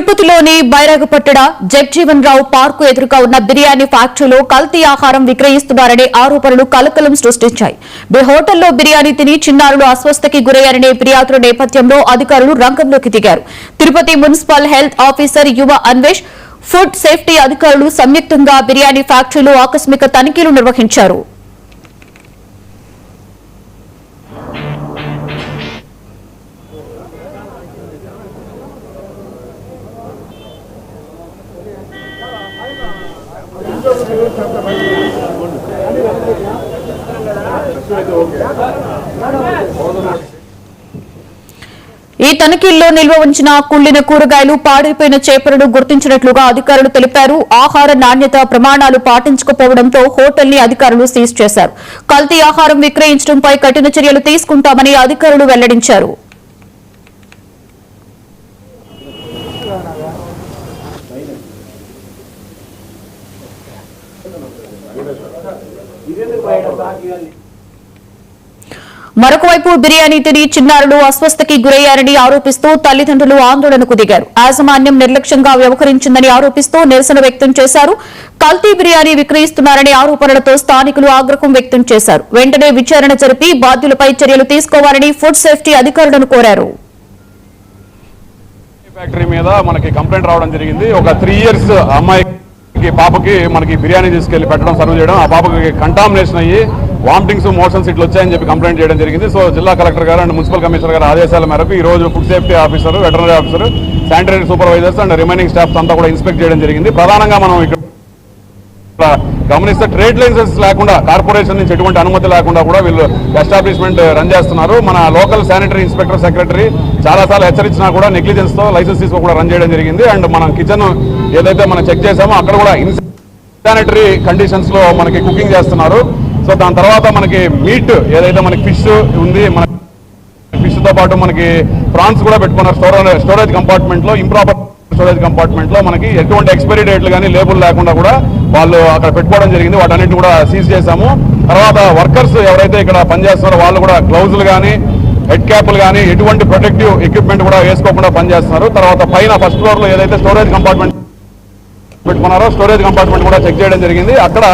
తిరుపతిలోని బైరాగపట్టణ జగ్జీవన్ రావు పార్కు ఎదురుగా ఉన్న బిర్యానీ ఫ్యాక్టరీలో కల్తీ ఆహారం విక్రయిస్తున్నారనే ఆరోపణలు కలకలం సృష్టించాయి. హోటల్లో బిర్యానీ తిని చిన్నారులు అస్వస్థకి గురయ్యారనే ఫిర్యాదుల నేపథ్యంలో అధికారులు రంగంలోకి దిగారు. తిరుపతి మున్సిపల్ హెల్త్ ఆఫీసర్ యువ అన్వేష్, ఫుడ్ సేఫ్టీ అధికారులు సంయుక్తంగా బిర్యానీ ఫ్యాక్టరీలో ఆకస్మిక తనిఖీలు నిర్వహించారు. ఈ తనిఖీల్లో నిల్వ ఉంచిన కుళ్లిన కూరగాయలు, పాడైపోయిన చేపలను గుర్తించినట్లుగా అధికారులు తెలిపారు. ఆహార నాణ్యత ప్రమాణాలు పాటించకపోవడంతో హోటల్ ని అధికారులు సీజ్ చేశారు. కల్తీ ఆహారం విక్రయించడంపై కఠిన చర్యలు తీసుకుంటామని అధికారులు వెల్లడించారు. మరొకవైపు బిర్యానీ తిని చిన్నారులు అస్వస్థకి గురయ్యారని ఆరోపిస్తూ తల్లిదండ్రులు ఆందోళనకు దిగారు. యాజమాన్యం నిర్లక్ష్యంగా వ్యవహరించిందని ఆరోపిస్తూ నిరసన వ్యక్తం చేశారు. కల్తీ బిర్యానీ విక్రయిస్తున్నారనే ఆరోపణలతో స్థానికులు ఆగ్రహం వ్యక్తం చేశారు. వెంటనే విచారణ జరిపి బాధ్యులపై చర్యలు తీసుకోవాలని ఫుడ్ సేఫ్టీ అధికారులను కోరారు. ఫ్యాక్టరీ మీద మనకి కంప్లైంట్ రావడం జరిగింది. ఒక 3 years అమ్మాయికి పాపకి మనకి బిర్యానీ తీసుకెళ్లి పెట్టడం, సర్వ్ చేయడం, ఆ పాపకి కంటామినేషన్ అయ్యి వామిటింగ్స్, మోషన్స్ ఇట్లా వచ్చాయని చెప్పి కంప్లైంట్ చేయడం జరిగింది. సో జిల్లా కలెక్టర్ గారు అండ్ మున్సిపల్ కమిషనర్ గారు ఆదేశాల మేరకు ఈ రోజు food safety officer, veterinary officer, sanitary supervisors and remaining staffs అంతా కూడా ఇన్స్పెక్ట్ చేయడం జరిగింది. ప్రధానంగా మనం ఇక్కడ గమనిస్తే ట్రేడ్ లైసెన్స్ లేకుండా, కార్పొరేషన్ నుంచి ఎటువంటి అనుమతి లేకుండా కూడా వీళ్ళు ఎస్టాబ్లిష్మెంట్ రన్ చేస్తున్నారు. మన లోకల్ శానిటరీ ఇన్స్పెక్టర్, సెక్రటరీ చాలాసార్లు హెచ్చరించినా కూడా నెగ్లిజెన్స్ తో లైసెన్స్ తీసుకోకుండా రన్ చేయడం జరిగింది. అండ్ మనం కిచెన్ ఏదైతే మనం చెక్ చేసామో అక్కడ కూడా ఇన్సానిటరీ కండిషన్స్ లో మనకి కుకింగ్ చేస్తున్నారు. సో దాని తర్వాత మనకి మీట్ ఏదైతే మనకి ఫిష్ ఉంది, మన ఫిష్ తో పాటు మనకి ప్రాన్స్ కూడా పెట్టుకున్నారు స్టోరేజ్ కంపార్ట్మెంట్ లో. ఇంప్రాపర్ స్టోరేజ్ కంపార్ట్మెంట్ లో మనకి ఎటువంటి ఎక్స్పైరీ డేట్లు కానీ లేబుల్ లేకుండా కూడా వాళ్ళు అక్కడ పెట్టుకోవడం జరిగింది. వాటన్నింటిని కూడా సీజ్ చేశాము. తర్వాత వర్కర్స్ ఎవరైతే ఇక్కడ పనిచేస్తున్నారో వాళ్ళు కూడా గ్లౌజులు కానీ, హెడ్ క్యాప్లు కానీ, ఎటువంటి ప్రొటెక్టివ్ ఎక్విప్మెంట్ కూడా వేసుకోకుండా పనిచేస్తున్నారు. తర్వాత పైన ఫస్ట్ ఫ్లోర్ లో ఏదైతే స్టోరేజ్ కంపార్ట్మెంట్ పెట్టుకున్నారో స్టోరేజ్ కంపార్ట్మెంట్ కూడా చెక్ చేయడం జరిగింది. అక్కడ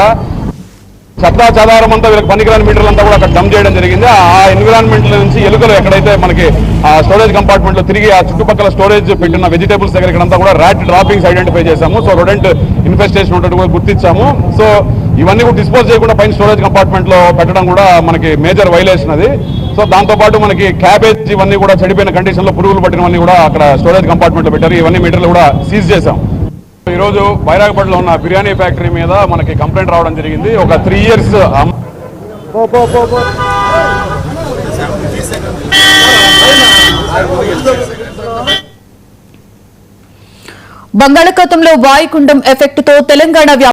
చెత్తా చెదారం అంతా వీళ్ళకి పనికిరాని మీటర్లు అంతా కూడా అక్కడ డంప్ చేయడం జరిగింది. ఆ ఎన్విరాన్మెంట్ నుంచి ఎలుకలు ఎక్కడైతే మనకి ఆ స్టోరేజ్ కంపార్ట్మెంట్ లో తిరిగి ఆ చుట్టుపక్కల స్టోరేజ్ పెట్టిన వెజిటేబుల్స్ దగ్గర ఇక్కడంతా కూడా ర్యాట్ డ్రాపింగ్స్ ఐడెంటిఫై చేశాము. సో రొడెంట్ ఇన్ఫెస్టేషన్ ఉన్నట్టు కూడా గుర్తించాము. సో ఇవన్నీ కూడా డిస్పోజ్ చేయకుండా పైన స్టోరేజ్ కంపార్ట్మెంట్ లో పెట్టడం కూడా మనకి మేజర్ వైలేషన్ అది. సో దాంతో పాటు మనకి క్యాబేజ్ ఇవన్నీ కూడా చెడిపోయిన కండిషన్ లో పురుగులు పట్టినవన్నీ కూడా అక్కడ స్టోరేజ్ కంపార్ట్మెంట్ లో పెట్టారు. ఇవన్నీ మీటర్లు కూడా సీజ్ చేశాం. ఈరోజు బైరాగపట్నంలో ఉన్న బిర్యానీ ఫ్యాక్టరీ మీద మనకి కంప్లైంట్ రావడం జరిగింది. ఒక 3 years బంగాళాఖాతంలో వాయుగుండం ఎఫెక్ట్ తో తెలంగాణ